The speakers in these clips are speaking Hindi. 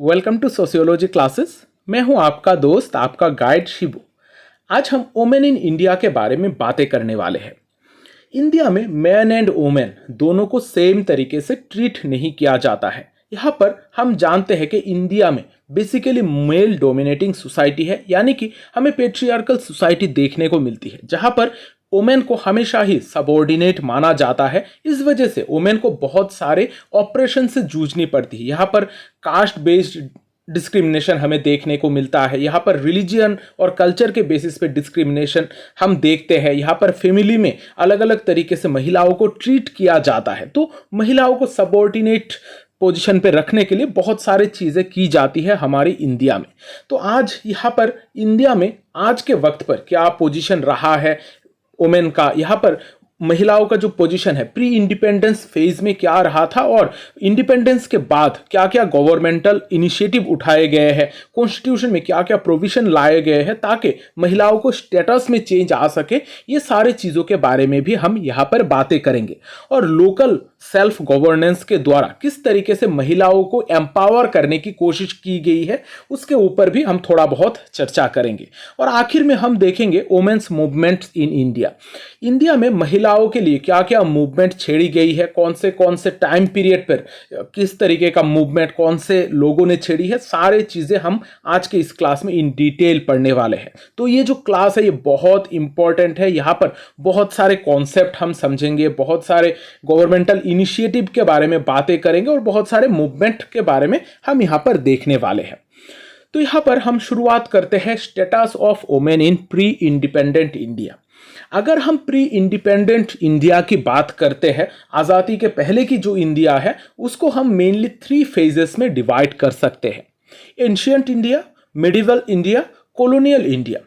Welcome to sociology classes. मैं हूं आपका दोस्त, आपका गाइड शिबू। आज हम वोमेन इन इंडिया के बारे में बातें करने वाले हैं। इंडिया में मैन एंड वोमेन दोनों को सेम तरीके से ट्रीट नहीं किया जाता है। यहाँ पर हम जानते हैं कि इंडिया में बेसिकली मेल डोमिनेटिंग सोसाइटी है, यानी कि हमें पेट्रियार्कल सोसाइटी देखने को मिलती है, जहाँ पर वोमेन को हमेशा ही सबऑर्डिनेट माना जाता है। इस वजह से वोमेन को बहुत सारे ऑपरेशन से जूझनी पड़ती है। यहाँ पर कास्ट बेस्ड डिस्क्रिमिनेशन हमें देखने को मिलता है, यहाँ पर रिलीजियन और कल्चर के बेसिस पे डिस्क्रिमिनेशन हम देखते हैं। यहाँ पर फैमिली में अलग अलग तरीके से महिलाओं को ट्रीट किया जाता है। तो महिलाओं को सबऑर्डिनेट पोजीशन पे रखने के लिए बहुत सारी चीज़ें की जाती है हमारी इंडिया में। तो आज यहाँ पर इंडिया में आज के वक्त पर क्या पोजीशन रहा है वुमेन का, यहाँ पर महिलाओं का जो पोजीशन है प्री इंडिपेंडेंस फेज में क्या रहा था, और इंडिपेंडेंस के बाद क्या क्या गवर्नमेंटल इनिशिएटिव उठाए गए हैं, कॉन्स्टिट्यूशन में क्या क्या प्रोविजन लाए गए हैं ताकि महिलाओं को स्टेटस में चेंज आ सके, ये सारे चीज़ों के बारे में भी हम यहाँ पर बातें करेंगे। और लोकल सेल्फ गवर्नेंस के द्वारा किस तरीके से महिलाओं को एम्पावर करने की कोशिश की गई है, उसके ऊपर भी हम थोड़ा बहुत चर्चा करेंगे। और आखिर में हम देखेंगे women's movement in India. India में महिलाओं के लिए क्या क्या मूवमेंट छेड़ी गई है, कौन से टाइम पीरियड पर किस तरीके का मूवमेंट कौन से लोगों ने छेड़ी है, सारे चीज़ें हम आज के इस क्लास में इन डिटेल पढ़ने वाले हैं। तो ये जो क्लास है ये बहुत इंपॉर्टेंट है। यहाँ पर बहुत सारे कॉन्सेप्ट हम समझेंगे, बहुत सारे गवर्नमेंटल इनिशिएटिव के बारे में बातें करेंगे और बहुत सारे मूवमेंट के बारे में हम यहाँ पर देखने वाले हैं। तो यहाँ पर हम शुरुआत करते हैं status of women in pre independent India. अगर हम प्री इंडिपेंडेंट इंडिया की बात करते हैं, आज़ादी के पहले की जो इंडिया है उसको हम मेनली 3 फेजेस में डिवाइड कर सकते हैं: ancient India, medieval India, colonial India.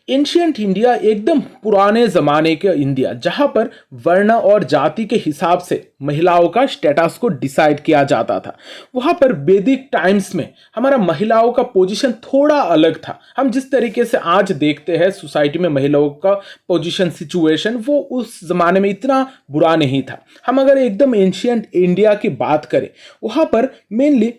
Ancient India एकदम पुराने ज़माने के इंडिया, जहाँ पर वर्ण और जाति के हिसाब से महिलाओं का स्टेटस को डिसाइड किया जाता था। वहाँ पर वैदिक टाइम्स में हमारा महिलाओं का पोजीशन थोड़ा अलग था। हम जिस तरीके से आज देखते हैं सोसाइटी में महिलाओं का पोजीशन सिचुएशन, वो उस ज़माने में इतना बुरा नहीं था। हम अगर एकदम एंशिएंट इंडिया की बात करें, वहाँ पर मेनली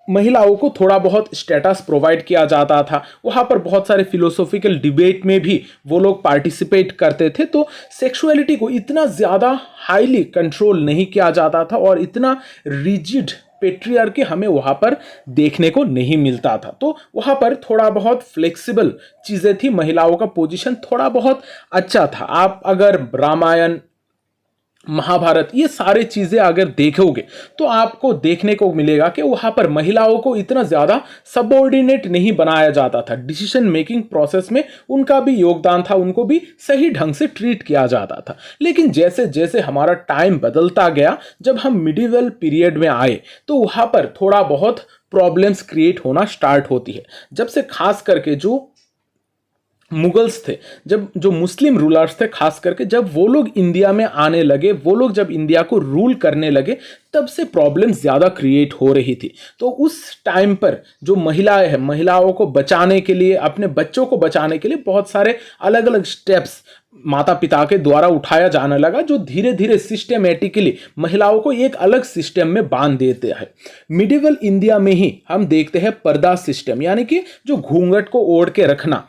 महिलाओं को थोड़ा बहुत स्टेटस प्रोवाइड किया जाता था। वहाँ पर बहुत सारे फिलोसॉफिकल डिबेट में भी वो लोग पार्टिसिपेट करते थे। तो सेक्सुअलिटी को इतना ज़्यादा हाईली कंट्रोल नहीं किया जाता था और इतना रिजिड पेट्रियार्की हमें वहाँ पर देखने को नहीं मिलता था। तो वहाँ पर थोड़ा बहुत फ्लेक्सिबल चीज़ें थी, महिलाओं का पोजीशन थोड़ा बहुत अच्छा था। आप अगर रामायण, महाभारत, ये सारे चीज़ें अगर देखोगे तो आपको देखने को मिलेगा कि वहाँ पर महिलाओं को इतना ज़्यादा सबऑर्डिनेट नहीं बनाया जाता था। डिसीजन मेकिंग प्रोसेस में उनका भी योगदान था, उनको भी सही ढंग से ट्रीट किया जाता था। लेकिन जैसे जैसे हमारा टाइम बदलता गया, जब हम मिडिवल पीरियड में आए तो वहाँ पर थोड़ा बहुत प्रॉब्लम्स क्रिएट होना स्टार्ट होती है। जब से खास करके जो मुगल्स थे, जब जो मुस्लिम रूलर्स थे खास करके, जब वो लोग इंडिया में आने लगे, वो लोग जब इंडिया को रूल करने लगे, तब से प्रॉब्लम्स ज़्यादा क्रिएट हो रही थी। तो उस टाइम पर जो महिलाएं हैं, महिलाओं को बचाने के लिए, अपने बच्चों को बचाने के लिए बहुत सारे अलग अलग स्टेप्स माता पिता के द्वारा उठाया जाने लगा, जो धीरे धीरे सिस्टमेटिकली महिलाओं को एक अलग सिस्टम में बांध देते हैं। मिडिवल इंडिया में ही हम देखते हैं पर्दा सिस्टम, यानी कि जो घूंघट को ओढ़ के रखना,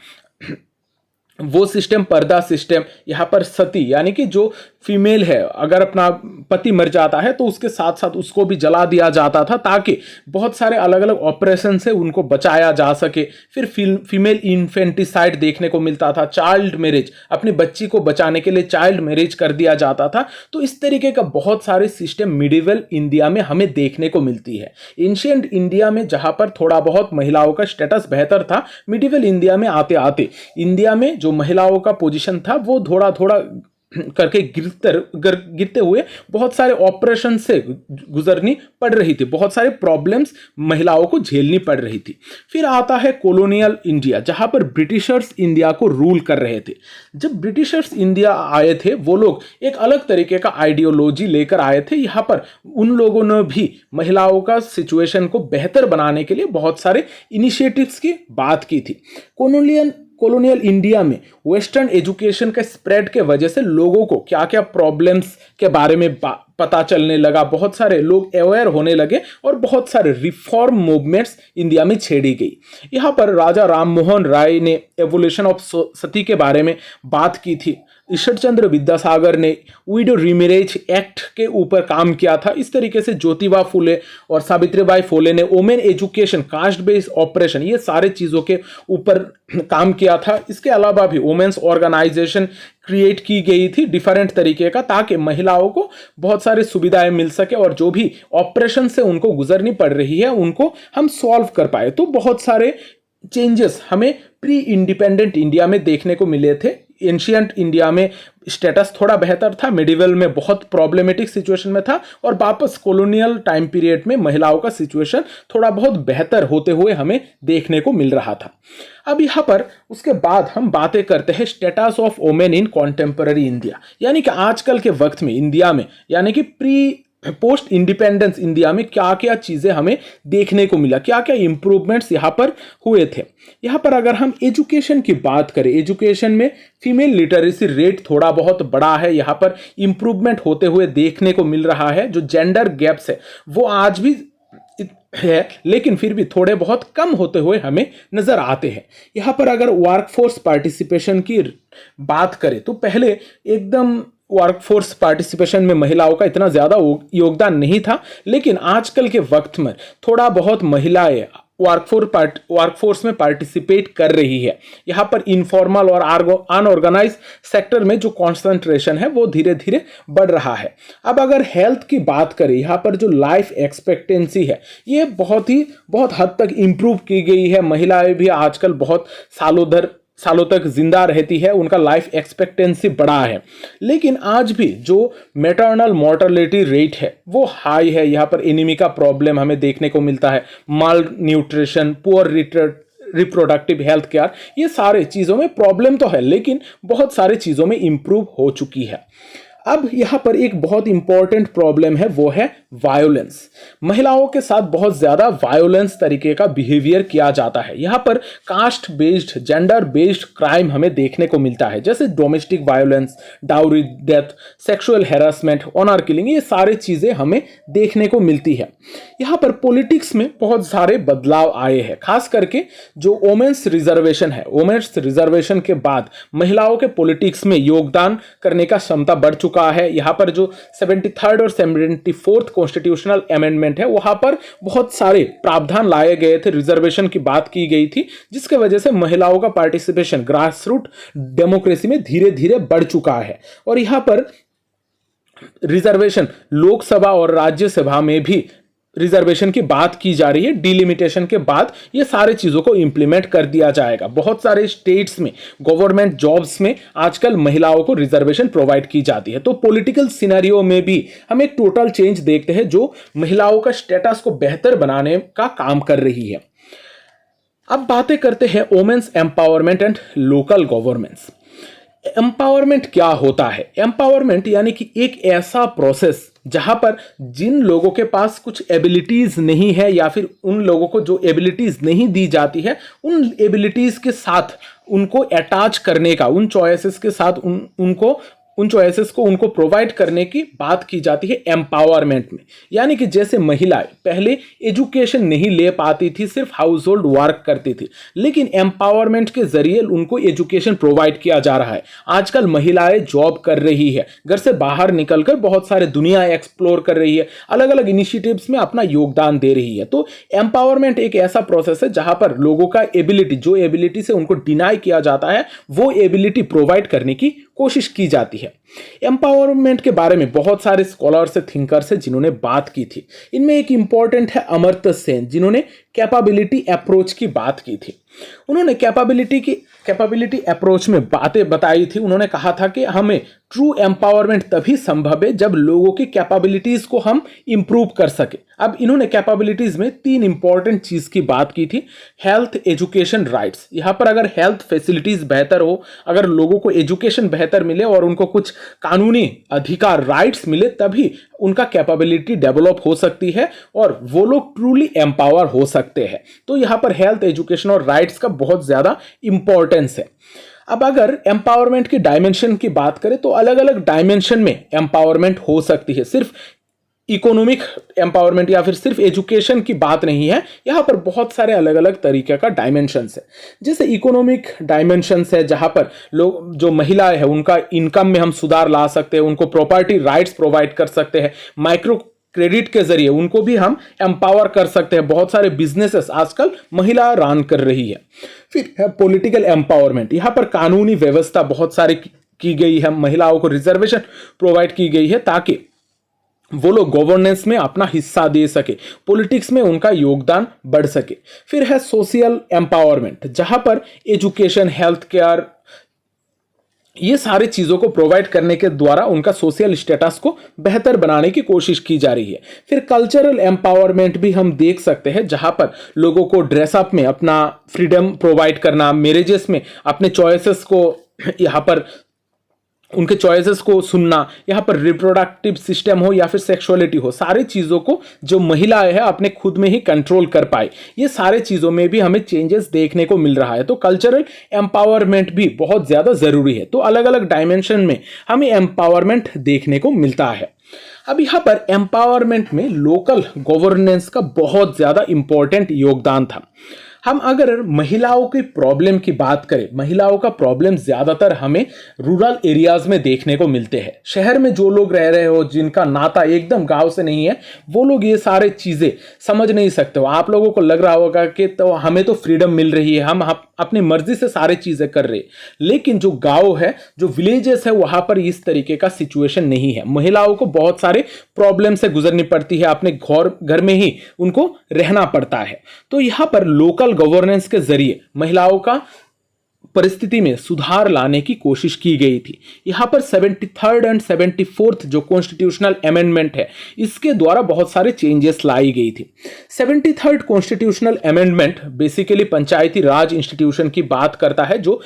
वो सिस्टम, पर्दा सिस्टम। यहाँ पर सती, यानी कि जो फीमेल है, अगर अपना पति मर जाता है तो उसके साथ साथ उसको भी जला दिया जाता था, ताकि बहुत सारे अलग अलग ऑपरेशन से उनको बचाया जा सके। फिर फीमेल इन्फेंटिसाइड देखने को मिलता था, चाइल्ड मैरिज, अपनी बच्ची को बचाने के लिए चाइल्ड मैरिज कर दिया जाता था। तो इस तरीके का बहुत सारे सिस्टम मिडिवल इंडिया में हमें देखने को मिलती है। एंशिएंट इंडिया में जहाँ पर थोड़ा बहुत महिलाओं का स्टेटस बेहतर था, मिडिवल इंडिया में आते आते इंडिया में जो महिलाओं का पोजीशन था वो थोड़ा थोड़ा करके गिरते हुए बहुत सारे ऑपरेशन से गुजरनी पड़ रही थी, बहुत सारे प्रॉब्लम्स महिलाओं को झेलनी पड़ रही थी। फिर आता है कॉलोनियल इंडिया, जहां पर ब्रिटिशर्स इंडिया को रूल कर रहे थे। जब ब्रिटिशर्स इंडिया आए थे, वो लोग एक अलग तरीके का आइडियोलॉजी लेकर आए थे। यहाँ पर उन लोगों ने भी महिलाओं का सिचुएशन को बेहतर बनाने के लिए बहुत सारे इनिशिएटिव्स की बात की थी। कॉलोनियल इंडिया में वेस्टर्न एजुकेशन के स्प्रेड के वजह से लोगों को क्या क्या प्रॉब्लम्स के बारे में पता चलने लगा, बहुत सारे लोग अवेयर होने लगे और बहुत सारे रिफॉर्म मूवमेंट्स इंडिया में छेड़ी गई। यहाँ पर राजा राम मोहन राय ने एवोल्यूशन ऑफ सती के बारे में बात की थी। ईश्वर चंद्र विद्यासागर ने विडो रीमैरेज एक्ट के ऊपर काम किया था। इस तरीके से ज्योतिबा फुले और सावित्रीबाई फुले ने women education, caste based operation, ये सारे चीज़ों के ऊपर काम किया था। इसके अलावा भी वुमेन्स ऑर्गेनाइजेशन क्रिएट की गई थी डिफरेंट तरीके का, ताकि महिलाओं को बहुत सारी सुविधाएं मिल सके और जो भी ऑपरेशन से उनको गुजरनी पड़ रही है उनको हम सॉल्व कर पाए। तो बहुत सारे चेंजेस हमें प्री इंडिपेंडेंट इंडिया में देखने को मिले थे। एंशियंट इंडिया में स्टेटस थोड़ा बेहतर था, मिडिवल में बहुत प्रॉब्लमेटिक सिचुएशन में था, और वापस कॉलोनियल टाइम पीरियड में महिलाओं का सिचुएशन थोड़ा बहुत बेहतर होते हुए हमें देखने को मिल रहा था। अब यहाँ पर उसके बाद हम बातें करते हैं status of women in contemporary India, यानी कि आजकल के वक्त में इंडिया में, यानी कि प्री पोस्ट इंडिपेंडेंस इंडिया में क्या क्या चीज़ें हमें देखने को मिला, क्या क्या इंप्रूवमेंट्स यहाँ पर हुए थे। यहाँ पर अगर हम एजुकेशन की बात करें, एजुकेशन में फीमेल लिटरेसी रेट थोड़ा बहुत बड़ा है, यहाँ पर इंप्रूवमेंट होते हुए देखने को मिल रहा है। जो जेंडर गैप्स है वो आज भी है, लेकिन फिर भी थोड़े बहुत कम होते हुए हमें नजर आते हैं। यहाँ पर अगर वर्कफोर्स पार्टिसिपेशन की बात करें तो पहले एकदम वर्कफोर्स पार्टिसिपेशन में महिलाओं का इतना ज़्यादा योगदान नहीं था, लेकिन आजकल के वक्त में थोड़ा बहुत महिलाएं वर्कफोर्स में पार्टिसिपेट कर रही है। यहाँ पर इनफॉर्मल और अनऑर्गेनाइज सेक्टर में जो कॉन्सेंट्रेशन है वो धीरे धीरे बढ़ रहा है। अब अगर हेल्थ की बात करें, यहाँ पर जो लाइफ एक्सपेक्टेंसी है ये बहुत हद तक इम्प्रूव की गई है। महिलाएं भी आजकल बहुत सालों तक जिंदा रहती है, उनका लाइफ एक्सपेक्टेंसी बढ़ा है। लेकिन आज भी जो मैटरनल मोर्टेलिटी रेट है वो हाई है। यहाँ पर एनीमी का प्रॉब्लम हमें देखने को मिलता है, malnutrition, poor reproductive health care, ये सारे चीज़ों में प्रॉब्लम तो है, लेकिन बहुत सारी चीज़ों में इम्प्रूव हो चुकी है। अब यहाँ पर एक बहुत इंपॉर्टेंट प्रॉब्लम है, वो है वायोलेंस। महिलाओं के साथ बहुत ज़्यादा वायोलेंस तरीके का बिहेवियर किया जाता है। यहाँ पर caste based, gender based crime हमें देखने को मिलता है, जैसे domestic violence, dowry death, sexual harassment, honour killing, ये सारी चीज़ें हमें देखने को मिलती है। यहाँ पर पॉलिटिक्स में बहुत सारे बदलाव आए हैं, खास करके जो वुमेन्स रिजर्वेशन है। वुमेन्स रिजर्वेशन के बाद महिलाओं के पॉलिटिक्स में योगदान करने का क्षमता बढ़ चुका है। यहाँ पर जो 73rd और 74th कॉन्स्टिट्यूशनल अमेंडमेंट है वहां पर बहुत सारे प्रावधान लाए गए थे, रिजर्वेशन की बात की गई थी, जिसके वजह से महिलाओं का पार्टिसिपेशन ग्रास रूट डेमोक्रेसी में धीरे धीरे बढ़ चुका है। और यहाँ पर रिजर्वेशन लोकसभा और राज्यसभा में भी रिजर्वेशन की बात की जा रही है। डिलिमिटेशन के बाद ये सारे चीज़ों को इंप्लीमेंट कर दिया जाएगा। बहुत सारे स्टेट्स में गवर्नमेंट जॉब्स में आजकल महिलाओं को रिजर्वेशन प्रोवाइड की जाती है। तो पॉलिटिकल सिनेरियो में भी हम एक टोटल चेंज देखते हैं जो महिलाओं का स्टेटस को बेहतर बनाने का काम कर रही है। अब बातें करते हैं women's empowerment and local governance. Empowerment क्या होता है? एम्पावरमेंट यानी कि एक ऐसा प्रोसेस जहां पर जिन लोगों के पास कुछ एबिलिटीज नहीं है या फिर उन लोगों को जो एबिलिटीज नहीं दी जाती है, उन एबिलिटीज के साथ उनको अटैच करने का, उन चॉइसेस के साथ उन चॉइसेस को उनको प्रोवाइड करने की बात की जाती है एम्पावरमेंट में। यानी कि जैसे महिलाएं पहले एजुकेशन नहीं ले पाती थी, सिर्फ हाउस होल्ड वर्क करती थी, लेकिन एम्पावरमेंट के जरिए उनको एजुकेशन प्रोवाइड किया जा रहा है। आजकल महिलाएं जॉब कर रही है, घर से बाहर निकलकर बहुत सारे दुनिया एक्सप्लोर कर रही है, अलग अलग इनिशिएटिव्स में अपना योगदान दे रही है। तो एम्पावरमेंट एक ऐसा प्रोसेस है जहां पर लोगों का एबिलिटी, जो एबिलिटी से उनको डिनाई किया जाता है, वो एबिलिटी प्रोवाइड करने की कोशिश की जाती है। एम्पावरमेंट के बारे में बहुत सारे स्कॉलर्स से, थिंकर्स है जिन्होंने बात की थी। इनमें एक इंपॉर्टेंट है अमर्त्य सेन, जिन्होंने कैपेबिलिटी अप्रोच की बात की थी। उन्होंने कैपेबिलिटी अप्रोच में बातें बताई थी। उन्होंने कहा था कि हमें ट्रू एम्पावरमेंट तभी संभव है जब लोगों की कैपेबिलिटीज को हम इंप्रूव कर सके। अब इन्होंने कैपेबिलिटीज में 3 इंपॉर्टेंट चीज की बात की थी। Health, education, rights. यहाँ पर अगर हेल्थ फैसिलिटीज बेहतर हो, अगर लोगों को एजुकेशन बेहतर बेहतर मिले और उनको कुछ कानूनी अधिकार, राइट्स मिले, तभी उनका कैपेबिलिटी डेवलप हो सकती है और वो लोग ट्रूली एम्पावर हो सकते हैं। तो यहाँ पर हेल्थ, एजुकेशन और राइट्स का बहुत ज़्यादा इंपॉर्टेंस है। अब अगर एम्पावरमेंट की डायमेंशन की बात करें तो अलग अलग डायमेंशन में एम्पावरमेंट हो सकती है। सिर्फ इकोनॉमिक एम्पावरमेंट या फिर सिर्फ एजुकेशन की बात नहीं है, यहाँ पर बहुत सारे अलग अलग तरीके का डायमेंशंस है। जैसे इकोनॉमिक डायमेंशंस है, जहाँ पर लोग, जो महिलाएं हैं, उनका इनकम में हम सुधार ला सकते हैं, उनको प्रॉपर्टी राइट्स प्रोवाइड कर सकते हैं, माइक्रो क्रेडिट के जरिए उनको भी हम एम्पावर कर सकते हैं। बहुत सारे बिजनेसेस आजकल महिला रन कर रही है। फिर है पॉलिटिकल एम्पावरमेंट, यहाँ पर कानूनी व्यवस्था बहुत सारी की गई है, महिलाओं को रिजर्वेशन प्रोवाइड की गई है ताकि वो लोग गवर्नेंस में अपना हिस्सा दे सके, पॉलिटिक्स में उनका योगदान बढ़ सके। फिर है सोशल एम्पावरमेंट, जहां पर एजुकेशन, हेल्थ केयर, ये सारी चीज़ों को प्रोवाइड करने के द्वारा उनका सोशल स्टेटस को बेहतर बनाने की कोशिश की जा रही है। फिर कल्चरल एम्पावरमेंट भी हम देख सकते हैं, जहां पर लोगों को ड्रेसअप में अपना फ्रीडम प्रोवाइड करना, मैरिजेस में अपने चॉइसेस को, यहाँ पर उनके चॉइसेस को सुनना, यहाँ पर रिप्रोडक्टिव सिस्टम हो या फिर सेक्सुअलिटी हो, सारी चीज़ों को जो महिलाएं हैं अपने खुद में ही कंट्रोल कर पाए, ये सारे चीज़ों में भी हमें चेंजेस देखने को मिल रहा है। तो कल्चरल एम्पावरमेंट भी बहुत ज़्यादा ज़रूरी है। तो अलग अलग डायमेंशन में हमें एम्पावरमेंट देखने को मिलता है। अब यहाँ पर एम्पावरमेंट में लोकल गवर्नेंस का बहुत ज़्यादा इंपॉर्टेंट योगदान था। हम अगर महिलाओं की प्रॉब्लम की बात करें, महिलाओं का प्रॉब्लम ज़्यादातर हमें रूरल एरियाज़ में देखने को मिलते हैं। शहर में जो लोग रह रहे हो, जिनका नाता एकदम गांव से नहीं है, वो लोग ये सारे चीज़ें समझ नहीं सकते हो। आप लोगों को लग रहा होगा कि तो हमें तो फ्रीडम मिल रही है, हम अपनी मर्जी से सारी चीज़ें कर रहे, लेकिन जो गाँव है, जो विलेजेस है, वहाँ पर इस तरीके का सिचुएशन नहीं है। महिलाओं को बहुत सारे प्रॉब्लम से गुजरनी पड़ती है, अपने घर में ही उनको रहना पड़ता है। तो यहाँ पर लोकल गवर्नेंस के जरिए महिलाओं का परिस्थिति में सुधार लाने की कोशिश की गई थी। यहां पर 73rd एंड 74th जो कॉन्स्टिट्यूशनल अमेंडमेंट है, इसके द्वारा बहुत सारे चेंजेस लाई गई थी। 73rd कॉन्स्टिट्यूशनल अमेंडमेंट बेसिकली पंचायती राज इंस्टीट्यूशन की बात करता है, जो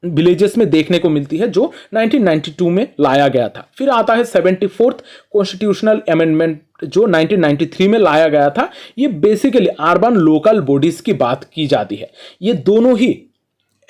विलेजेस में देखने को मिलती है, जो 1992 में लाया गया था। फिर आता है 74th कॉन्स्टिट्यूशनल अमेंडमेंट जो 1993 में लाया गया था। ये बेसिकली अर्बन लोकल बॉडीज की बात की जाती है। ये दोनों ही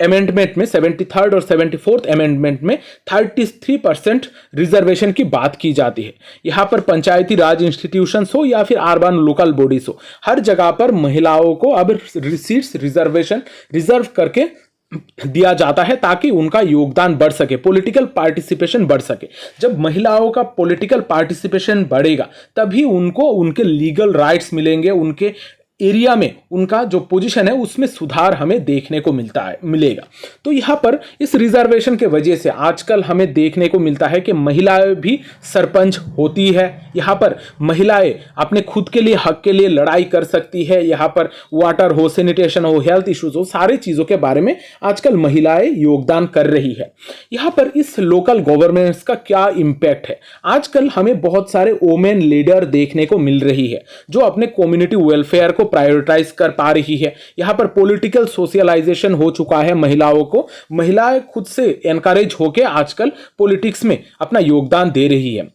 अमेंडमेंट में, 73rd और 74th अमेंडमेंट में 33% रिजर्वेशन की बात की जाती है। यहाँ पर पंचायती राज इंस्टीट्यूशंस हो या फिर अर्बन लोकल बॉडीज हो, हर जगह पर महिलाओं को अब सीट्स रिजर्व करके दिया जाता है ताकि उनका योगदान बढ़ सके, पॉलिटिकल पार्टिसिपेशन बढ़ सके। जब महिलाओं का पॉलिटिकल पार्टिसिपेशन बढ़ेगा तभी उनको उनके लीगल राइट्स मिलेंगे, उनके एरिया में उनका जो पोजीशन है उसमें सुधार हमें देखने को मिलेगा। तो यहाँ पर इस रिजर्वेशन के वजह से आजकल हमें देखने को मिलता है कि महिलाएं भी सरपंच होती है। यहाँ पर महिलाएं अपने खुद के लिए, हक के लिए लड़ाई कर सकती है। यहाँ पर वाटर हो, सैनिटेशन हो, हेल्थ इश्यूज हो, सारी चीज़ों के बारे में आजकल महिलाएं योगदान कर रही है। यहाँ पर इस लोकल गवर्नेंस का क्या इम्पैक्ट है, आजकल हमें बहुत सारे वोमेन लीडर देखने को मिल रही है जो अपने कम्युनिटी वेलफेयर को प्रायोरिटाइज कर पा रही है। यहाँ पर पॉलिटिकल सोशलाइजेशन हो चुका है महिलाओं को, महिलाएं खुद से एनकरेज होकर आजकल पॉलिटिक्स में अपना योगदान दे रही है।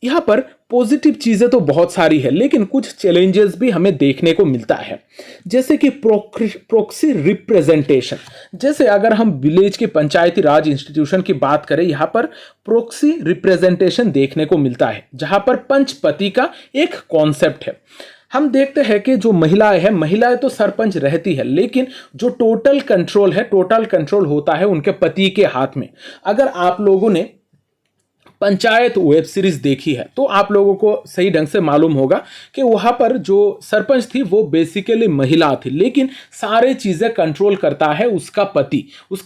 यहाँ पर पॉजिटिव चीजें तो बहुत सारी है, लेकिन कुछ चैलेंजेस भी हमें देखने को मिलता है, जैसे कि प्रोक्सी रिप्रेजेंटेशन। जैसे अगर हम विलेज के पंचायती राज इंस्टीट्यूशन की बात करें, यहाँ पर प्रोक्सी रिप्रेजेंटेशन देखने को मिलता है, जहां पर पंचपति का एक कॉन्सेप्ट है। हम देखते हैं कि जो महिलाएं तो सरपंच रहती है, लेकिन जो टोटल कंट्रोल होता है उनके पति के हाथ में। अगर आप लोगों ने पंचायत वेब सीरीज देखी है तो आप लोगों को सही ढंग से मालूम होगा कि वहाँ पर जो सरपंच थी वो बेसिकली महिला थी, लेकिन सारे चीज़ें कंट्रोल करता है उसका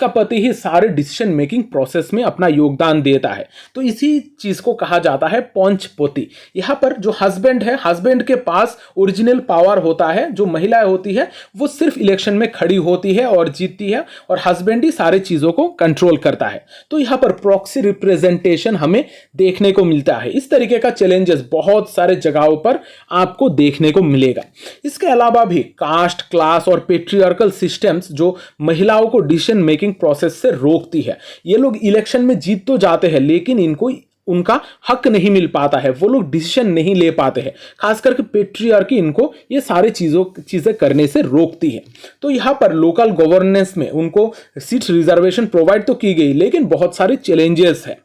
पति ही सारे डिसीजन मेकिंग प्रोसेस में अपना योगदान देता है। तो इसी चीज़ को कहा जाता है पंचपति। यहाँ पर जो हस्बैंड है, हस्बैंड के पास ओरिजिनल पावर होता है, जो महिलाएं होती है वो सिर्फ इलेक्शन में खड़ी होती है और जीतती है, और हस्बैंड ही सारी चीज़ों को कंट्रोल करता है। तो यहाँ पर प्रॉक्सी रिप्रेजेंटेशन हमें हमें देखने को मिलता है। इस तरीके का चैलेंजेस बहुत सारे जगहों पर आपको देखने को मिलेगा। इसके अलावा भी कास्ट, क्लास और पेट्रियार्कल सिस्टम्स जो महिलाओं को डिसीजन मेकिंग प्रोसेस से रोकती है। ये लोग इलेक्शन में जीत तो जाते हैं लेकिन इनको उनका हक नहीं मिल पाता है, वो लोग डिसीजन नहीं ले पाते हैं। खास करके पेट्रियार्की इनको ये सारे चीज़ें करने से रोकती है। तो यहाँ पर लोकल गवर्नेंस में उनको सीट रिजर्वेशन प्रोवाइड तो की गई लेकिन बहुत सारे चैलेंजेस है।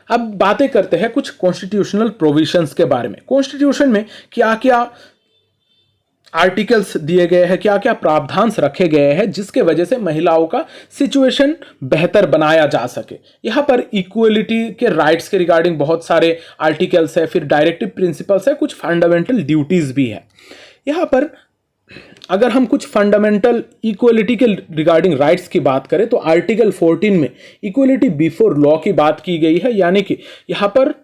अब बातें करते हैं कुछ कॉन्स्टिट्यूशनल प्रोविजंस के बारे में। कॉन्स्टिट्यूशन में क्या क्या आर्टिकल्स दिए गए हैं, क्या क्या प्रावधान रखे गए हैं जिसके वजह से महिलाओं का सिचुएशन बेहतर बनाया जा सके। यहाँ पर इक्वलिटी के राइट्स के रिगार्डिंग बहुत सारे आर्टिकल्स है, फिर डायरेक्टिव प्रिंसिपल्स है, कुछ फंडामेंटल ड्यूटीज भी है। यहाँ पर अगर हम कुछ फंडामेंटल इक्वलिटी के रिगार्डिंग राइट्स की बात करें तो आर्टिकल 14 में इक्वलिटी बिफोर लॉ की बात की गई है, यानी कि यहाँ पर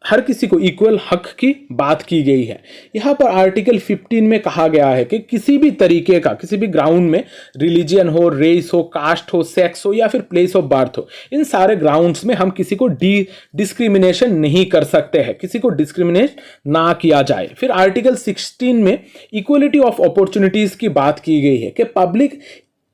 हर किसी को इक्वल हक की बात की गई है। यहाँ पर आर्टिकल 15 में कहा गया है कि किसी भी तरीके का, किसी भी ग्राउंड में, रिलीजियन हो, रेस हो, कास्ट हो, सेक्स हो या फिर प्लेस ऑफ बर्थ हो, इन सारे ग्राउंड्स में हम किसी को डिस्क्रिमिनेशन नहीं कर सकते हैं, किसी को डिस्क्रिमिनेट ना किया जाए। फिर आर्टिकल 16 में इक्वलिटी ऑफ अपॉर्चुनिटीज की बात की गई है कि पब्लिक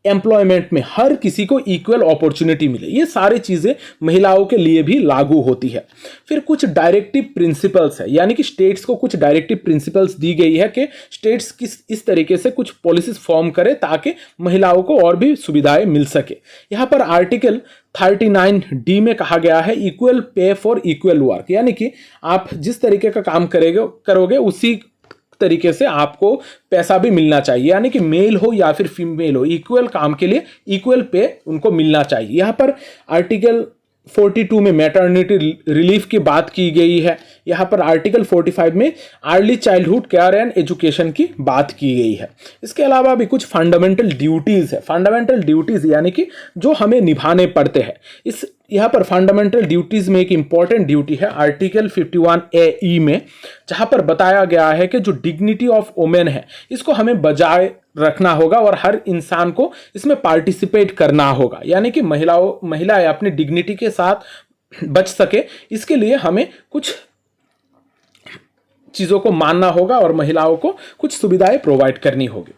एम्प्लॉयमेंट में हर किसी को इक्वल अपॉर्चुनिटी मिले। ये सारी चीज़ें महिलाओं के लिए भी लागू होती है। फिर कुछ डायरेक्टिव प्रिंसिपल्स है, यानी कि स्टेट्स को कुछ डायरेक्टिव प्रिंसिपल्स दी गई है कि स्टेट्स किस इस तरीके से कुछ पॉलिसीज फॉर्म करे ताकि महिलाओं को और भी सुविधाएं मिल सके। यहाँ पर आर्टिकल 39D में कहा गया है equal pay for equal work, यानी कि आप जिस तरीके का काम करोगे उसी तरीके से आपको पैसा भी मिलना चाहिए, यानी कि मेल हो या फिर फीमेल हो, इक्वल काम के लिए इक्वल पे उनको मिलना चाहिए। यहाँ पर आर्टिकल 42 में मैटरनिटी रिलीफ की बात की गई है। यहाँ पर आर्टिकल 45 में early childhood care and education की बात की गई है। इसके अलावा भी कुछ फंडामेंटल ड्यूटीज है। फंडामेंटल ड्यूटीज यानी कि जो हमें निभाने पड़ते हैं। यहाँ पर फंडामेंटल ड्यूटीज में एक इंपॉर्टेंट ड्यूटी है आर्टिकल 51A में, जहाँ पर बताया गया है कि जो डिग्निटी ऑफ वुमेन है इसको हमें बजाय रखना होगा और हर इंसान को इसमें पार्टिसिपेट करना होगा, यानी कि महिलाएं अपनी डिग्निटी के साथ बच सके, इसके लिए हमें कुछ चीज़ों को मानना होगा और महिलाओं को कुछ सुविधाएं प्रोवाइड करनी होगी।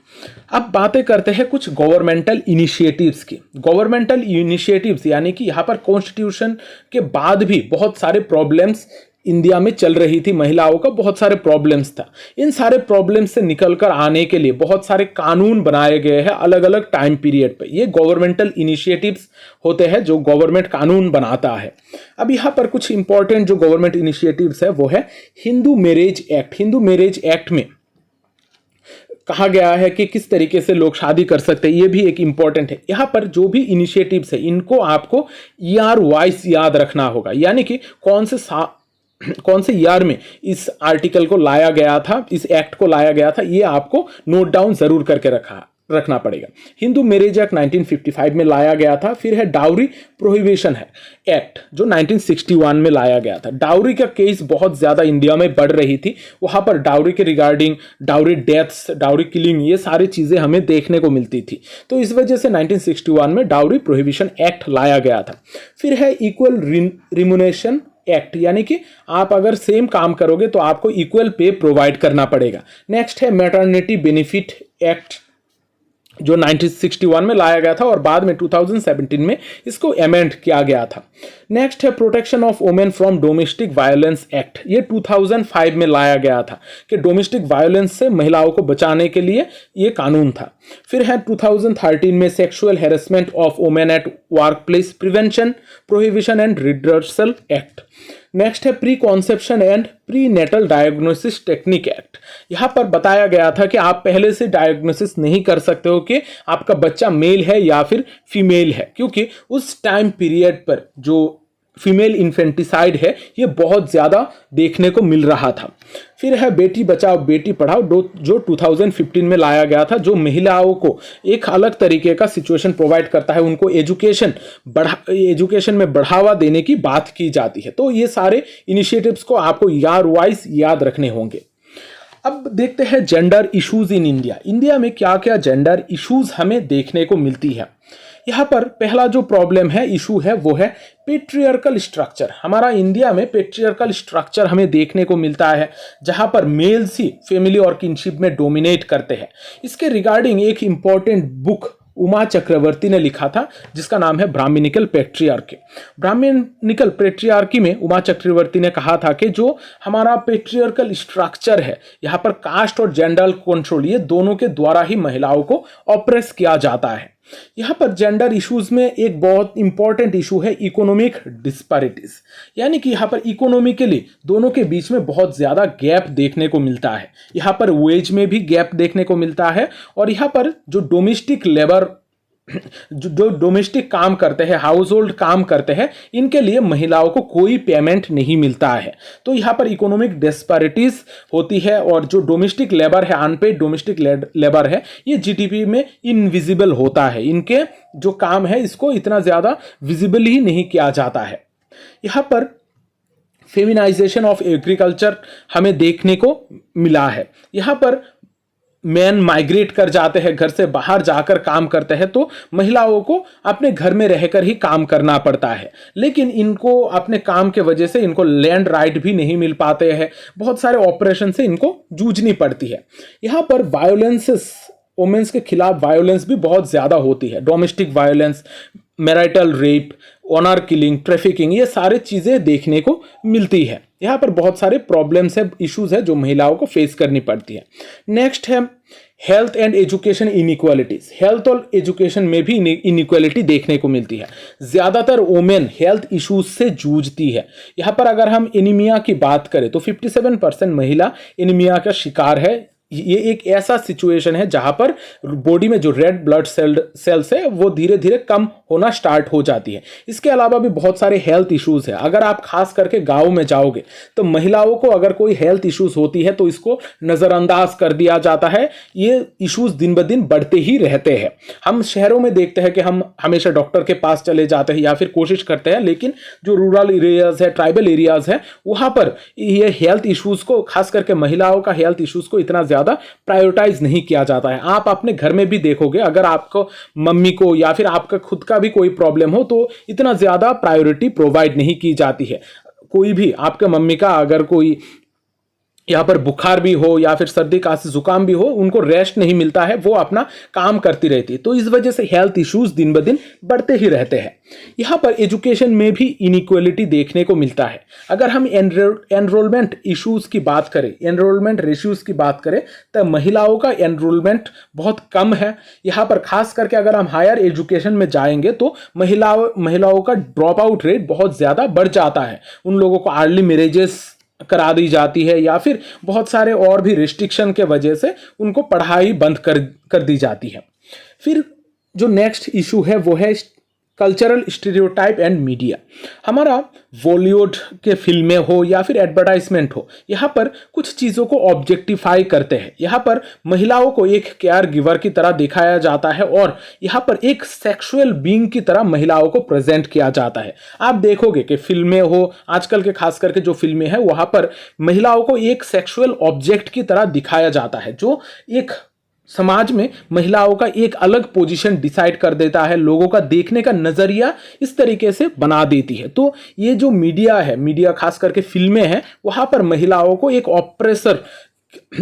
अब बातें करते हैं कुछ गवर्नमेंटल इनिशिएटिव्स की। गवर्नमेंटल इनिशिएटिव्स यानी कि यहाँ पर कॉन्स्टिट्यूशन के बाद भी बहुत सारे प्रॉब्लम्स इंडिया में चल रही थी, महिलाओं का बहुत सारे प्रॉब्लम्स था। इन सारे प्रॉब्लम्स से निकलकर आने के लिए बहुत सारे कानून बनाए गए हैं अलग अलग टाइम पीरियड पे। ये गवर्नमेंटल इनिशिएटिव्स होते हैं जो गवर्नमेंट कानून बनाता है। अब यहाँ पर कुछ इंपॉर्टेंट जो गवर्नमेंट इनिशिएटिव्स है वो है Hindu marriage act. Hindu marriage act में कहा गया है कि किस तरीके से लोग शादी कर सकते हैं, ये भी एक इंपॉर्टेंट है। यहाँ पर जो भी इनिशिएटिव्स है इनको आपको ईयर वाइज याद रखना होगा, यानी कि कौन से ईयर में इस आर्टिकल को लाया गया था, इस एक्ट को लाया गया था, ये आपको नोट डाउन जरूर करके रखना पड़ेगा। हिंदू मैरिज एक्ट 1955 में लाया गया था। फिर है डाउरी प्रोहिबिशन है एक्ट जो 1961 में लाया गया था। डाउरी का केस बहुत ज़्यादा इंडिया में बढ़ रही थी, वहाँ पर डाउरी के regarding dowry deaths, dowry killing, ये सारी चीज़ें हमें देखने को मिलती थी। तो इस वजह से 1961 में डाउरी प्रोहिबिशन एक्ट लाया गया था। फिर है इक्वल रिम्यूनरेशन एक्ट, यानी कि आप अगर सेम काम करोगे तो आपको इक्वल पे प्रोवाइड करना पड़ेगा। नेक्स्ट है मैटरनिटी बेनिफिट एक्ट जो 1961 में लाया गया था और बाद में 2017 में इसको अमेंड किया गया था। नेक्स्ट है protection of women from domestic violence act. ये 2005 में लाया गया था कि डोमेस्टिक वायलेंस से महिलाओं को बचाने के लिए ये कानून था। फिर है 2013 में sexual harassment of women at workplace prevention, prohibition and redressal act. Next है pre conception and prenatal diagnosis technique act. यहाँ पर बताया गया था कि आप पहले से डायग्नोसिस नहीं कर सकते हो कि आपका बच्चा मेल है या फिर फीमेल है, क्योंकि उस टाइम पीरियड पर जो फीमेल इन्फेंटिसाइड है ये बहुत ज़्यादा देखने को मिल रहा था। फिर है बेटी बचाओ बेटी पढ़ाओ जो 2015 में लाया गया था, जो महिलाओं को एक अलग तरीके का सिचुएशन प्रोवाइड करता है, उनको एजुकेशन में बढ़ावा देने की बात की जाती है। तो ये सारे इनिशिएटिव्स को आपको ईयर वाइज याद रखने होंगे। अब देखते हैं gender issues in India. India में क्या क्या जेंडर इश्यूज हमें देखने को मिलती है। यहाँ पर पहला जो प्रॉब्लम है, इशू है, वो है पेट्रियार्कल स्ट्रक्चर। हमारा इंडिया में पेट्रियार्कल स्ट्रक्चर हमें देखने को मिलता है, जहाँ पर मेल्स ही फैमिली और किनशिप में डोमिनेट करते हैं। इसके रिगार्डिंग एक इंपॉर्टेंट बुक उमा चक्रवर्ती ने लिखा था, जिसका नाम है ब्राह्मणिकल पेट्रियार्की। ब्राह्मणिकल पेट्रियार्की में उमा चक्रवर्ती ने कहा था कि जो हमारा पेट्रियार्कल स्ट्रक्चर है, यहाँ पर कास्ट और जेंडर कंट्रोल, ये दोनों के द्वारा ही महिलाओं को ऑप्रेस किया जाता है। यहाँ पर जेंडर इश्यूज में एक बहुत इंपॉर्टेंट इशू है इकोनॉमिक डिस्पैरिटीज, यानी कि यहाँ पर इकोनॉमिकली दोनों के बीच में बहुत ज्यादा गैप देखने को मिलता है। यहाँ पर वेज में भी गैप देखने को मिलता है, और यहाँ पर जो डोमेस्टिक लेबर, जो डोमेस्टिक काम करते हैं, हाउस होल्ड काम करते हैं, इनके लिए महिलाओं को कोई पेमेंट नहीं मिलता है। तो यहाँ पर इकोनॉमिक डिस्पैरिटीज होती है, और जो डोमेस्टिक लेबर है, अनपेड डोमेस्टिक लेबर है, ये जीडीपी में इनविजिबल होता है। इनके जो काम है, इसको इतना ज्यादा विजिबल ही नहीं किया जाता है। यहाँ पर फेमिनाइजेशन ऑफ एग्रीकल्चर हमें देखने को मिला है। यहाँ पर मैन माइग्रेट कर जाते हैं, घर से बाहर जाकर काम करते हैं, तो महिलाओं को अपने घर में रहकर ही काम करना पड़ता है। लेकिन इनको अपने काम के वजह से इनको लैंड राइट भी नहीं मिल पाते हैं, बहुत सारे ऑपरेशन से इनको जूझनी पड़ती है। यहाँ पर वायोलेंसेस, वुमेन्स के खिलाफ वायोलेंस भी बहुत ज़्यादा होती है। Domestic violence, marital rape, honour killing, trafficking, ये सारी चीज़ें देखने को मिलती है। यहाँ पर बहुत सारे प्रॉब्लम्स है, इश्यूज है जो महिलाओं को फेस करनी पड़ती है। नेक्स्ट है health and education inequalities. Health और एजुकेशन में भी इनइक्वालिटी देखने को मिलती है। ज़्यादातर वुमेन हेल्थ इश्यूज से जूझती है। यहाँ पर अगर हम एनीमिया की बात करें तो 57% महिला एनीमिया का शिकार है। ये एक ऐसा सिचुएशन है जहां पर बॉडी में जो रेड ब्लड सेल्स है वो धीरे धीरे कम होना स्टार्ट हो जाती है। इसके अलावा भी बहुत सारे हेल्थ इश्यूज है। अगर आप खास करके गांव में जाओगे तो महिलाओं को अगर कोई हेल्थ इश्यूज होती है तो इसको नज़रअंदाज कर दिया जाता है। ये इश्यूज दिन ब दिन बढ़ते ही रहते हैं। हम शहरों में देखते हैं कि हम हमेशा डॉक्टर के पास चले जाते हैं या फिर कोशिश करते हैं, लेकिन जो रूरल एरियाज है, ट्राइबल एरियाज है, वहां पर ये हेल्थ इश्यूज को, खास करके महिलाओं का हेल्थ इश्यूज को इतना ज्यादा प्रायोरिटाइज नहीं किया जाता है। आप अपने घर में भी देखोगे, अगर आपको मम्मी को या फिर आपका खुद का भी कोई प्रॉब्लम हो तो इतना ज्यादा प्रायोरिटी प्रोवाइड नहीं की जाती है। कोई भी आपके मम्मी का अगर कोई यहाँ पर बुखार भी हो या फिर सर्दी खांसी जुकाम भी हो, उनको रेस्ट नहीं मिलता है, वो अपना काम करती रहती है। तो इस वजह से हेल्थ इश्यूज दिन ब दिन बढ़ते ही रहते हैं। यहाँ पर एजुकेशन में भी इनइक्वालिटी देखने को मिलता है। अगर हम एनरोलमेंट इश्यूज की बात करें, एनरोलमेंट रेशियोज की बात करें, तो महिलाओं का एनरोलमेंट बहुत कम है। यहाँ पर खास करके अगर हम हायर एजुकेशन में जाएंगे तो महिलाओं का ड्रॉप आउट रेट बहुत ज़्यादा बढ़ जाता है। उन लोगों को अर्ली मैरिजेस करा दी जाती है या फिर बहुत सारे और भी रिस्ट्रिक्शन के वजह से उनको पढ़ाई बंद कर दी जाती है। फिर जो नेक्स्ट इशू है वो है कल्चरल स्टीरियोटाइप एंड मीडिया। हमारा बॉलीवुड के फिल्में हो या फिर एडवर्टाइजमेंट हो, यहाँ पर कुछ चीज़ों को ऑब्जेक्टिफाई करते हैं। यहाँ पर महिलाओं को एक केयर गिवर की तरह दिखाया जाता है और यहाँ पर एक सेक्सुअल बीइंग की तरह महिलाओं को प्रेजेंट किया जाता है। आप देखोगे कि फिल्में हो, आजकल के खास करके जो फिल्में हैं वहाँ पर महिलाओं को एक सेक्सुअल ऑब्जेक्ट की तरह दिखाया जाता है, जो एक समाज में महिलाओं का एक अलग पोजीशन डिसाइड कर देता है, लोगों का देखने का नजरिया इस तरीके से बना देती है। तो ये जो मीडिया है, मीडिया खास करके फिल्में हैं, वहां पर महिलाओं को एक ऑप्रेसर,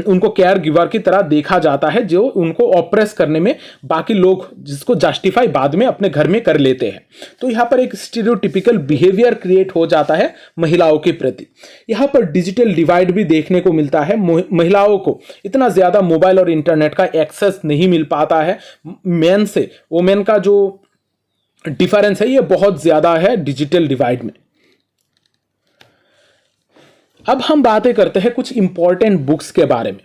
उनको केयर गिवर की तरह देखा जाता है, जो उनको ऑप्रेस करने में बाकी लोग जिसको जस्टिफाई बाद में अपने घर में कर लेते हैं। तो यहाँ पर एक स्टीरियोटिपिकल बिहेवियर क्रिएट हो जाता है महिलाओं के प्रति। यहाँ पर डिजिटल डिवाइड भी देखने को मिलता है। महिलाओं को इतना ज़्यादा मोबाइल और इंटरनेट का एक्सेस नहीं मिल पाता है। मेन से वुमेन का जो डिफरेंस है ये बहुत ज़्यादा है डिजिटल डिवाइड में। अब हम बातें करते हैं कुछ इंपॉर्टेंट बुक्स के बारे में।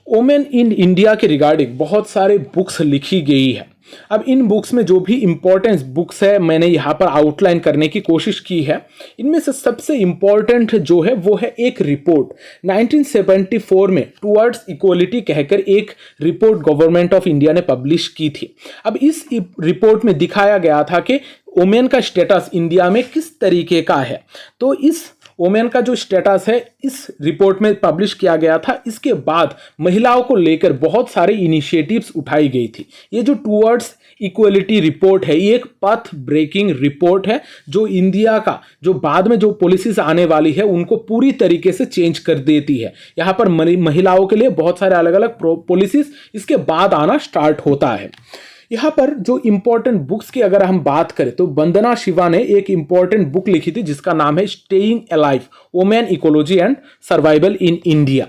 वुमेन इन इंडिया के रिगार्डिंग बहुत सारे बुक्स लिखी गई है। अब इन बुक्स में जो भी इंपॉर्टेंट बुक्स है मैंने यहाँ पर आउटलाइन करने की कोशिश की है। इनमें से सबसे इंपॉर्टेंट जो है वो है एक रिपोर्ट 1974 में टुवर्ड्स इक्वलिटी कहकर एक रिपोर्ट गवर्नमेंट ऑफ इंडिया ने पब्लिश की थी। अब इस रिपोर्ट में दिखाया गया था कि वुमेन का स्टेटस इंडिया में किस तरीके का है। तो इस वुमेन का जो स्टेटस है इस रिपोर्ट में पब्लिश किया गया था। इसके बाद महिलाओं को लेकर बहुत सारे इनिशिएटिव्स उठाई गई थी। ये जो टुवर्ड्स इक्वलिटी रिपोर्ट है, ये एक पथ ब्रेकिंग रिपोर्ट है जो इंडिया का जो बाद में जो पॉलिसीज आने वाली है उनको पूरी तरीके से चेंज कर देती है। यहाँ पर महिलाओं के लिए बहुत सारे अलग अलग पॉलिसीज इसके बाद आना स्टार्ट होता है। यहाँ पर जो इंपॉर्टेंट बुक्स की अगर हम बात करें तो वंदना शिवा ने एक इंपॉर्टेंट बुक लिखी थी जिसका नाम है staying alive, women ecology and survival in India.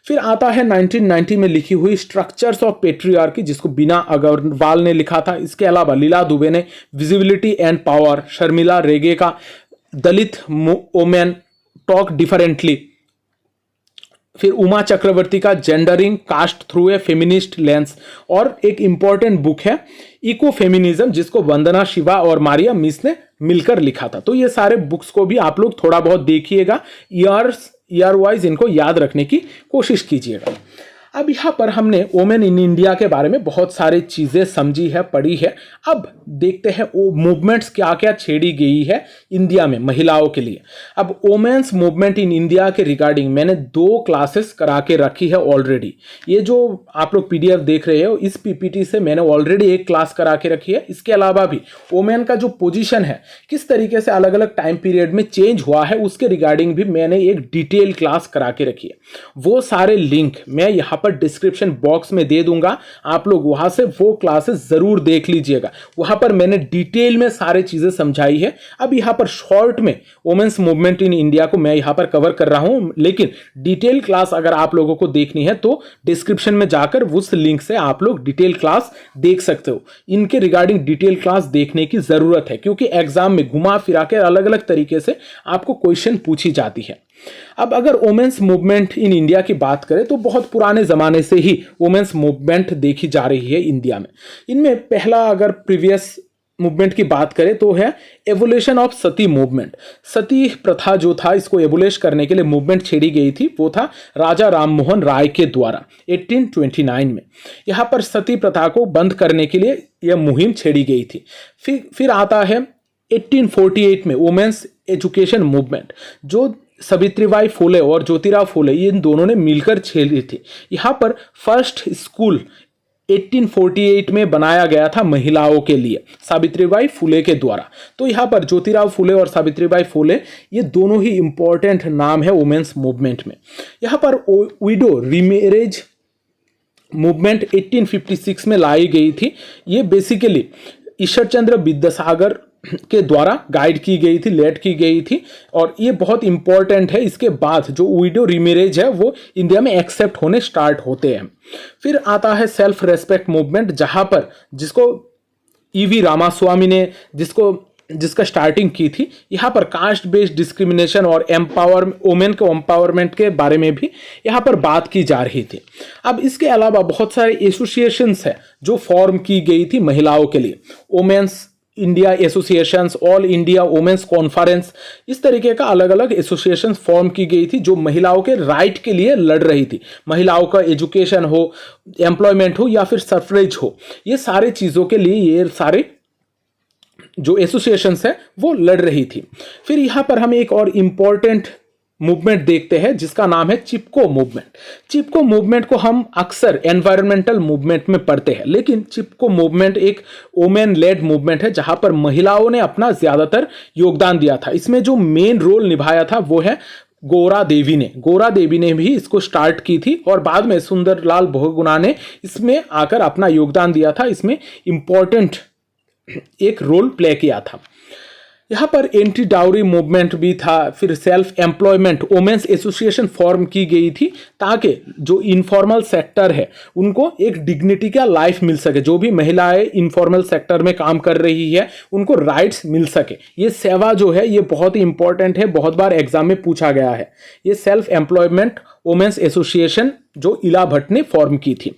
फिर आता है 1990 में लिखी हुई स्ट्रक्चर्स ऑफ पेट्रियार्की जिसको बीना अग्रवाल ने लिखा था। इसके अलावा लीला दुबे ने visibility and power, Sharmila Rege का दलित वुमेन टॉक डिफरेंटली, फिर उमा चक्रवर्ती का gendering caste through a feminist lens, और एक इंपॉर्टेंट बुक है इको फेमिनिज्म जिसको वंदना शिवा और मारिया मिस ने मिलकर लिखा था। तो ये सारे बुक्स को भी आप लोग थोड़ा बहुत देखिएगा, ईयर वाइज इनको याद रखने की कोशिश कीजिएगा। अब यहाँ पर हमने वोमेन इन इंडिया के बारे में बहुत सारी चीज़ें समझी है, पढ़ी है। अब देखते हैं वो मूवमेंट्स क्या क्या छेड़ी गई है इंडिया में महिलाओं के लिए। अब वोमेन्स मूवमेंट इन इंडिया के रिगार्डिंग मैंने 2 क्लासेस करा के रखी है ऑलरेडी। ये जो आप लोग पीडीएफ देख रहे हो इस पीपीटी से मैंने ऑलरेडी एक क्लास करा के रखी है। इसके अलावा भी वोमेन का जो पोजीशन है किस तरीके से अलग अलग टाइम पीरियड में चेंज हुआ है उसके रिगार्डिंग भी मैंने एक डिटेल क्लास करा के रखी है। वो सारे लिंक मैं यहाँ पर डिस्क्रिप्शन बॉक्स में दे दूंगा, आप लोग वहां से वो क्लासेस जरूर देख लीजिएगा। वहां पर मैंने डिटेल में सारी चीजें समझाई है। अब यहाँ पर शॉर्ट में वुमेन्स मूवमेंट इन इंडिया को मैं यहाँ पर कवर कर रहा हूं, लेकिन डिटेल क्लास अगर आप लोगों को देखनी है तो डिस्क्रिप्शन में जाकर उस लिंक से आप लोग डिटेल क्लास देख सकते हो। इनके रिगार्डिंग डिटेल क्लास देखने की जरूरत है क्योंकि एग्जाम में घुमा फिरा के अलग अलग तरीके से आपको क्वेश्चन पूछी जाती है। अब अगर वुमेन्स मूवमेंट इन इंडिया की बात करें तो बहुत पुराने जमाने से ही वुमेन्स मूवमेंट देखी जा रही है इंडिया में। इनमें पहला अगर प्रीवियस मूवमेंट की बात करें तो है एवोल्यूशन ऑफ सती मूवमेंट। सती प्रथा जो था इसको एवोल्यूश करने के लिए मूवमेंट छेड़ी गई थी, वो था राजा राममोहन राय के द्वारा 1829 में। यहाँ पर सती प्रथा को बंद करने के लिए यह मुहिम छेड़ी गई थी। फिर आता है 1848 में वुमेन्स एजुकेशन मूवमेंट जो सावित्रीबाई फुले और ज्योतिराव फुले इन दोनों ने मिलकर छेड़ी थी। यहाँ पर फर्स्ट स्कूल 1848 में बनाया गया था महिलाओं के लिए सावित्रीबाई फुले के द्वारा। तो यहाँ पर ज्योतिराव फुले और सावित्रीबाई फुले ये दोनों ही इंपॉर्टेंट नाम है वुमेन्स मूवमेंट में। यहाँ पर विडो रीमैरेज मूवमेंट 1856 में लाई गई थी। ये बेसिकली ईश्वर चंद्र विद्यासागर के द्वारा गाइड की गई थी, लेड की गई थी, और ये बहुत इंपॉर्टेंट है। इसके बाद जो विडो रीमैरेज है वो इंडिया में एक्सेप्ट होने स्टार्ट होते हैं। फिर आता है सेल्फ रेस्पेक्ट मूवमेंट जहां पर जिसको ईवी रामास्वामी ने जिसका स्टार्टिंग की थी। यहाँ पर कास्ट बेस्ड डिस्क्रिमिनेशन और वुमेन के एम्पावरमेंट के बारे में भी यहाँ पर बात की जा रही थी। अब इसके अलावा बहुत सारे एसोसिएशंस है जो फॉर्म की गई थी महिलाओं के लिए, women's India associations, all India women's conference, इस तरीके का अलग अलग एसोसिएशंस फॉर्म की गई थी जो महिलाओं के राइट के लिए लड़ रही थी। महिलाओं का एजुकेशन हो, एम्प्लॉयमेंट हो या फिर सफरेज हो, ये सारे चीज़ों के लिए ये सारे जो एसोसिएशंस है वो लड़ रही थी। फिर यहाँ पर हम एक और इम्पॉर्टेंट मूवमेंट देखते हैं जिसका नाम है चिपको मूवमेंट। चिपको मूवमेंट को हम अक्सर एनवायरमेंटल मूवमेंट में पढ़ते हैं, लेकिन चिपको मूवमेंट एक वुमेन लेड मूवमेंट है जहां पर महिलाओं ने अपना ज्यादातर योगदान दिया था। इसमें जो मेन रोल निभाया था वो है गौरा देवी ने भी इसको स्टार्ट की थी और बाद में सुंदरलाल बहुगुणा ने इसमें आकर अपना योगदान दिया था। इसमें इंपॉर्टेंट एक रोल प्ले किया था। यहाँ पर एंटी डाउरी मूवमेंट भी था। फिर self employment women's association form की गई थी ताकि जो इनफॉर्मल सेक्टर है उनको एक डिग्निटी का लाइफ मिल सके। जो भी महिलाएं इनफॉर्मल सेक्टर में काम कर रही है उनको राइट्स मिल सके। ये सेवा जो है ये बहुत ही इंपॉर्टेंट है, बहुत बार एग्जाम में पूछा गया है। ये सेल्फ एम्प्लॉयमेंट वुमेन्स एसोसिएशन जो इला भट्ट ने फॉर्म की थी।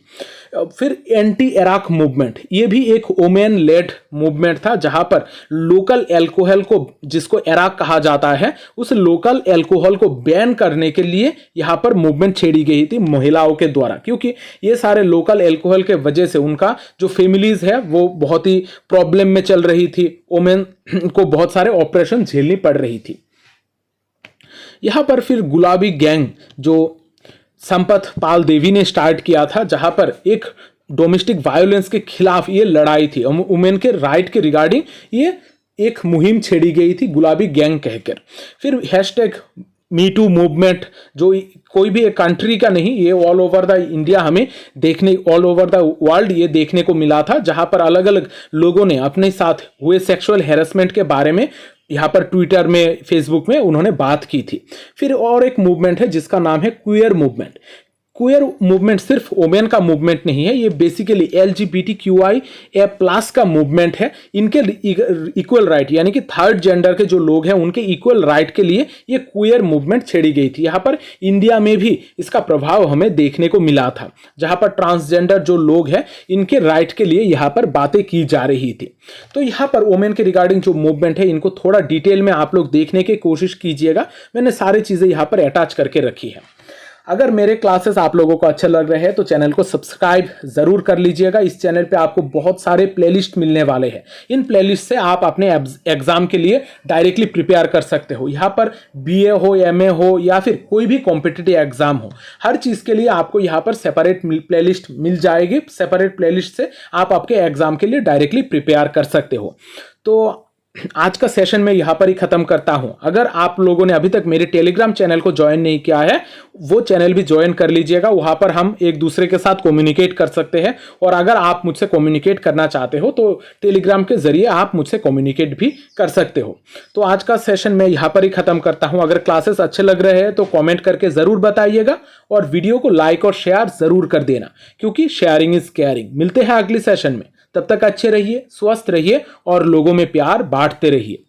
फिर एंटी इराक मूवमेंट, ये भी एक वुमेन लेड मूवमेंट था जहां पर लोकल एल्कोहल को, जिसको इराक कहा जाता है, उस लोकल एल्कोहल को बैन करने के लिए यहां पर मूवमेंट छेड़ी गई थी महिलाओं के द्वारा, क्योंकि ये सारे लोकल एल्कोहल के वजह से उनका जो फैमिलीज है वो बहुत ही प्रॉब्लम में चल रही थी। वुमेन को बहुत सारे ऑपरेशन झेलनी पड़ रही थी। यहां पर फिर गुलाबी गैंग जो संपत पाल देवी ने स्टार्ट किया था, जहां पर एक डोमेस्टिक वायलेंस के खिलाफ ये लड़ाई थी, वुमेन के राइट के रिगार्डिंग ये एक मुहिम छेड़ी गई थी गुलाबी गैंग कहकर। फिर हैशटैग मी टू मूवमेंट, जो कोई भी एक कंट्री का नहीं, ये ऑल ओवर द इंडिया हमें देखने, ऑल ओवर द वर्ल्ड ये देखने को मिला था, जहां पर अलग अलग लोगों ने अपने साथ हुए सेक्सुअल हैरेसमेंट के बारे में यहाँ पर ट्विटर में, फेसबुक में उन्होंने बात की थी। फिर और एक मूवमेंट है जिसका नाम है क्वेयर मूवमेंट। क्वेयर मूवमेंट सिर्फ वोमेन का मूवमेंट नहीं है, ये बेसिकली LGBTQIA+ का मूवमेंट है। इनके इक्वल राइट, यानी कि थर्ड जेंडर के जो लोग हैं उनके इक्वल राइट के लिए ये क्वेयर मूवमेंट छेड़ी गई थी। यहाँ पर इंडिया में भी इसका प्रभाव हमें देखने को मिला था, जहाँ पर ट्रांसजेंडर जो लोग हैं इनके राइट के लिए यहाँ पर बातें की जा रही थी। तो यहाँ पर वोमेन के रिगार्डिंग जो मूवमेंट है इनको थोड़ा डिटेल में आप लोग देखने की कोशिश कीजिएगा। मैंने सारी चीज़ें यहाँ पर अटैच करके रखी है। अगर मेरे क्लासेस आप लोगों को अच्छे लग रहे हैं तो चैनल को सब्सक्राइब जरूर कर लीजिएगा। इस चैनल पे आपको बहुत सारे प्लेलिस्ट मिलने वाले हैं। इन प्लेलिस्ट से आप अपने एग्जाम के लिए डायरेक्टली प्रिपेयर कर सकते हो। यहाँ पर BA हो, MA हो या फिर कोई भी कॉम्पिटिटिव एग्जाम हो, हर चीज़ के लिए आपको यहाँ पर सेपरेट प्लेलिस्ट मिल जाएगी। सेपरेट प्लेलिस्ट से आप आपके एग्जाम के लिए डायरेक्टली प्रिपेयर कर सकते हो। तो आज का सेशन मैं यहाँ पर ही ख़त्म करता हूँ। अगर आप लोगों ने अभी तक मेरे टेलीग्राम चैनल को ज्वाइन नहीं किया है, वो चैनल भी ज्वाइन कर लीजिएगा। वहाँ पर हम एक दूसरे के साथ कम्युनिकेट कर सकते हैं, और अगर आप मुझसे कम्युनिकेट करना चाहते हो तो टेलीग्राम के जरिए आप मुझसे कम्युनिकेट भी कर सकते हो। तो आज का सेशन मैं यहाँ पर ही ख़त्म करता हूँ। अगर क्लासेस अच्छे लग रहे हैं तो कॉमेंट करके ज़रूर बताइएगा, और वीडियो को लाइक और शेयर ज़रूर कर देना, क्योंकि शेयरिंग इज़ केयरिंग। मिलते हैं अगली सेशन में, तब तक अच्छे रहिए, स्वस्थ रहिए और लोगों में प्यार बांटते रहिए।